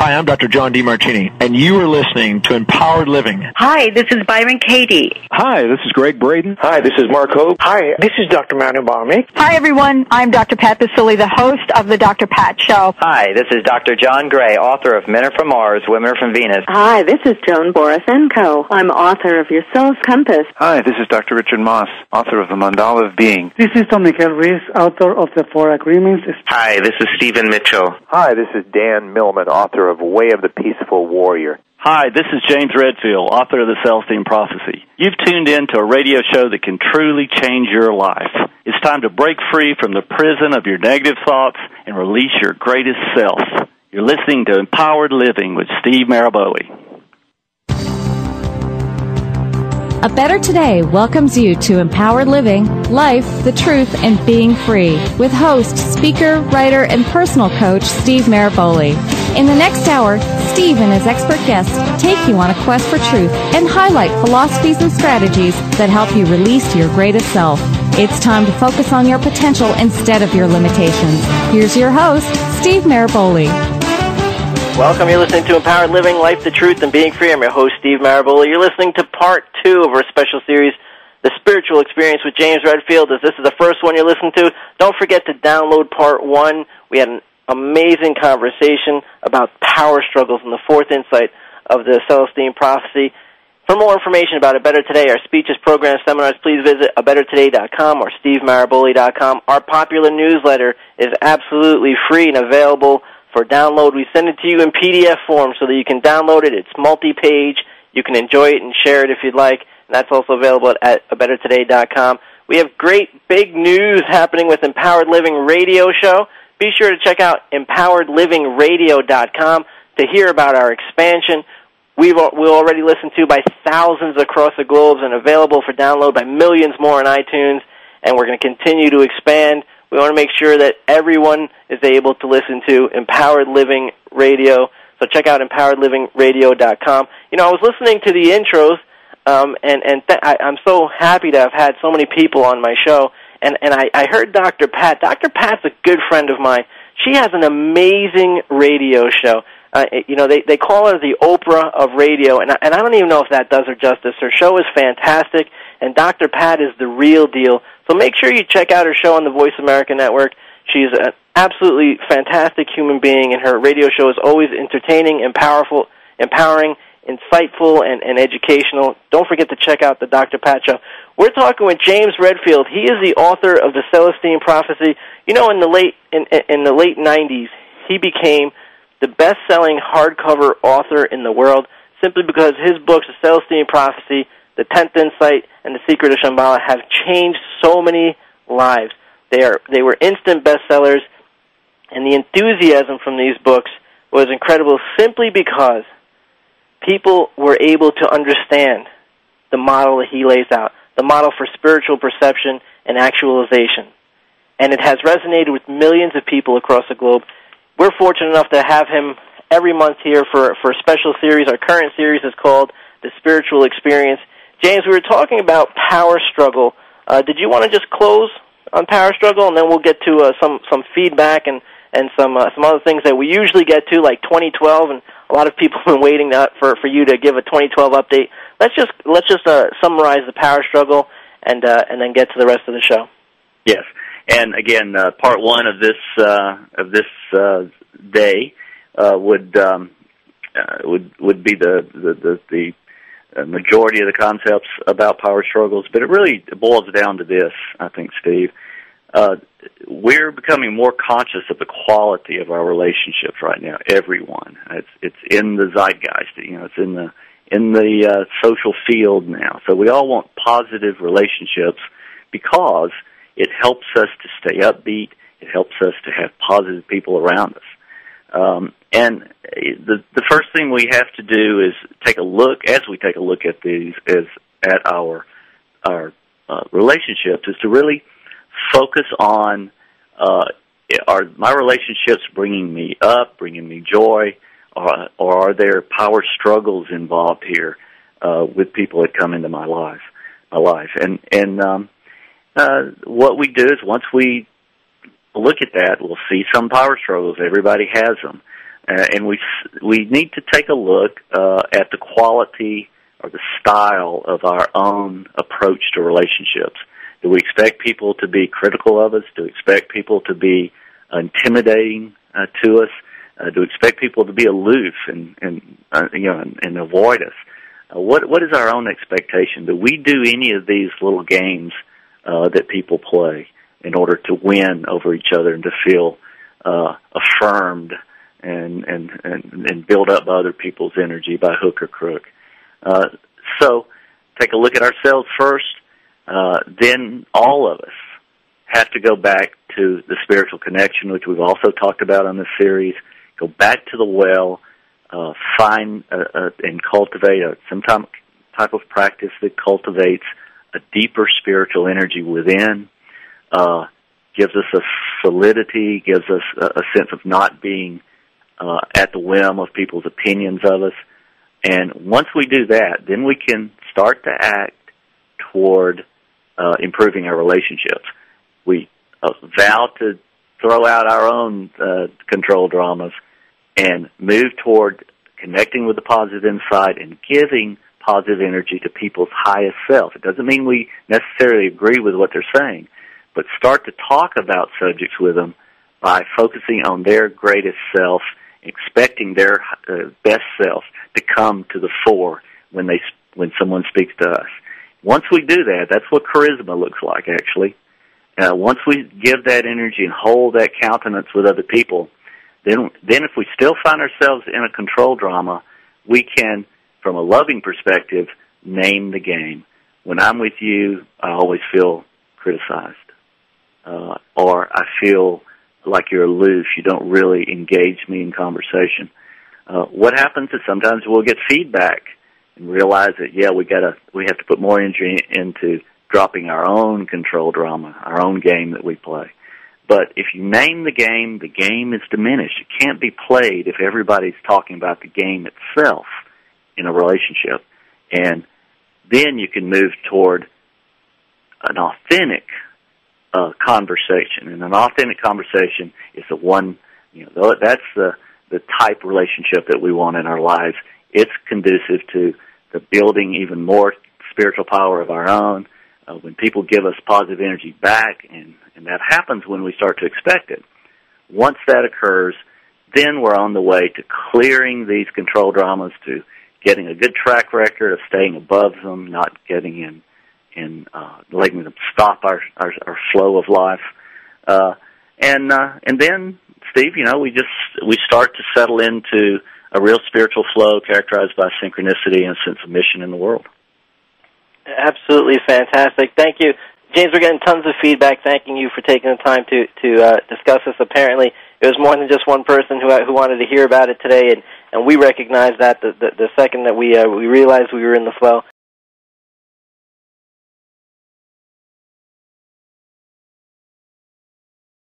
Hi, I'm Dr. John DeMartini, and you are listening to Empowered Living. Hi, this is Byron Katie. Hi, this is Greg Braden. Hi, this is Mark Hope. Hi, this is Dr. Maraboli. Hi, everyone. I'm Dr. Pat Basili, the host of The Dr. Pat Show. Hi, this is Dr. John Gray, author of Men Are From Mars, Women Are From Venus. Hi, this is Joan Borisenko. I'm author of Your Soul's Compass. Hi, this is Dr. Richard Moss, author of The Mandala of Being. This is Tom Miguel Ruiz, author of The Four Agreements. Hi, this is Stephen Mitchell. Hi, this is Dan Millman, author of Way of the Peaceful Warrior. Hi, this is James Redfield, author of The Celestine Prophecy. You've tuned in to a radio show that can truly change your life. It's time to break free from the prison of your negative thoughts and release your greatest self. You're listening to Empowered Living with Steve Maraboli. A Better Today welcomes you to Empowered Living, Life, the Truth, and Being Free with host, speaker, writer, and personal coach Steve Maraboli. In the next hour, Steve and his expert guests take you on a quest for truth and highlight philosophies and strategies that help you release to your greatest self. It's time to focus on your potential instead of your limitations. Here's your host, Steve Maraboli. Welcome. You're listening to Empowered Living, Life, the Truth, and Being Free. I'm your host, Steve Maraboli. You're listening to Part 2 of our special series, The Spiritual Experience with James Redfield. As this is the first one you're listening to, don't forget to download Part 1. We had an amazing conversation about power struggles and the fourth insight of the Celestine Prophecy. For more information about A Better Today, our speeches, programs, seminars, please visit abettertoday.com or stevemaraboli.com. Our popular newsletter is absolutely free and available for download. We send it to you in PDF form so that you can download it. It's multi-page. You can enjoy it and share it if you'd like. And that's also available at abettertoday.com. We have great big news happening with Empowered Living Radio Show. Be sure to check out empoweredlivingradio.com to hear about our expansion. We're already listened to by thousands across the globe and available for download by millions more on iTunes, and we're going to continue to expand. We want to make sure that everyone is able to listen to Empowered Living Radio. So check out empoweredlivingradio.com. You know, I was listening to the intros, I'm so happy to have had so many people on my show. And I heard Dr. Pat. Dr. Pat's a good friend of mine. She has an amazing radio show. You know, they call her the Oprah of radio, and I don't even know if that does her justice. Her show is fantastic, and Dr. Pat is the real deal. So make sure you check out her show on the Voice America Network. She's an absolutely fantastic human being, and her radio show is always entertaining and powerful, empowering, insightful, and educational. Don't forget to check out the Dr. Pat Show. We're talking with James Redfield. He is the author of the Celestine Prophecy. You know, in the late 90s, he became the best-selling hardcover author in the world simply because his books, The Celestine Prophecy, The 10th Insight, and The Secret of Shambhala, have changed so many lives. They were instant bestsellers, and the enthusiasm from these books was incredible simply because people were able to understand the model that he lays out, the model for spiritual perception and actualization. And it has resonated with millions of people across the globe. We're fortunate enough to have him every month here for a special series. Our current series is called The Spiritual Experience. James, we were talking about power struggle. Did you want to just close on power struggle, and then we'll get to some feedback and some other things that we usually get to, like 2012, and a lot of people have been waiting for you to give a 2012 update. Let's just summarize the power struggle and then get to the rest of the show. Yes, and again, part one of this day would be the majority of the concepts about power struggles, but it really boils down to this, I think, Steve. We're becoming more conscious of the quality of our relationships right now. Everyone, it's in the zeitgeist. You know, it's in the social field now. So we all want positive relationships because it helps us to stay upbeat. It helps us to have positive people around us. And the first thing we have to do is take a look at these at our relationships, is to really focus on are my relationships bringing me up, bringing me joy, or are there power struggles involved here with people that come into my life? And what we do is once we look at that, we'll see some power struggles. Everybody has them. and we need to take a look at the quality or the style of our own approach to relationships. Do we expect people to be critical of us? Do we expect people to be intimidating to us? Do we expect people to be aloof and avoid us? What is our own expectation? Do we do any of these little games that people play in order to win over each other and to feel affirmed and build up other people's energy by hook or crook? So take a look at ourselves first. Then all of us have to go back to the spiritual connection, which we've also talked about on this series. Go back to the well, find and cultivate some type of practice that cultivates a deeper spiritual energy within, gives us a solidity, gives us a sense of not being at the whim of people's opinions of us. And once we do that, then we can start to act toward improving our relationships. We vow to throw out our own control dramas and move toward connecting with the positive inside and giving positive energy to people's highest self. It doesn't mean we necessarily agree with what they're saying, but start to talk about subjects with them by focusing on their greatest self, expecting their best self to come to the fore when someone speaks to us. Once we do that, that's what charisma looks like, actually. Once we give that energy and hold that countenance with other people, then if we still find ourselves in a control drama, we can, from a loving perspective, name the game. When I'm with you, I always feel criticized. Or I feel like you're aloof. You don't really engage me in conversation. What happens is sometimes we'll get feedback and realize that, we have to put more energy into dropping our own control drama, our own game that we play. But if you name the game is diminished. It can't be played if everybody's talking about the game itself in a relationship. And then you can move toward an authentic conversation. And an authentic conversation is the one, that's the type relationship that we want in our lives. It's conducive to the building even more spiritual power of our own. When people give us positive energy back, and that happens when we start to expect it. Once that occurs, then we're on the way to clearing these control dramas, to getting a good track record of staying above them, not getting in letting them stop our flow of life. And then, Steve, we start to settle into a real spiritual flow characterized by synchronicity and a sense of mission in the world. Absolutely fantastic. Thank you. James, we're getting tons of feedback thanking you for taking the time to discuss this. Apparently, it was more than just one person who wanted to hear about it today, and we recognized that the second that we realized we were in the flow.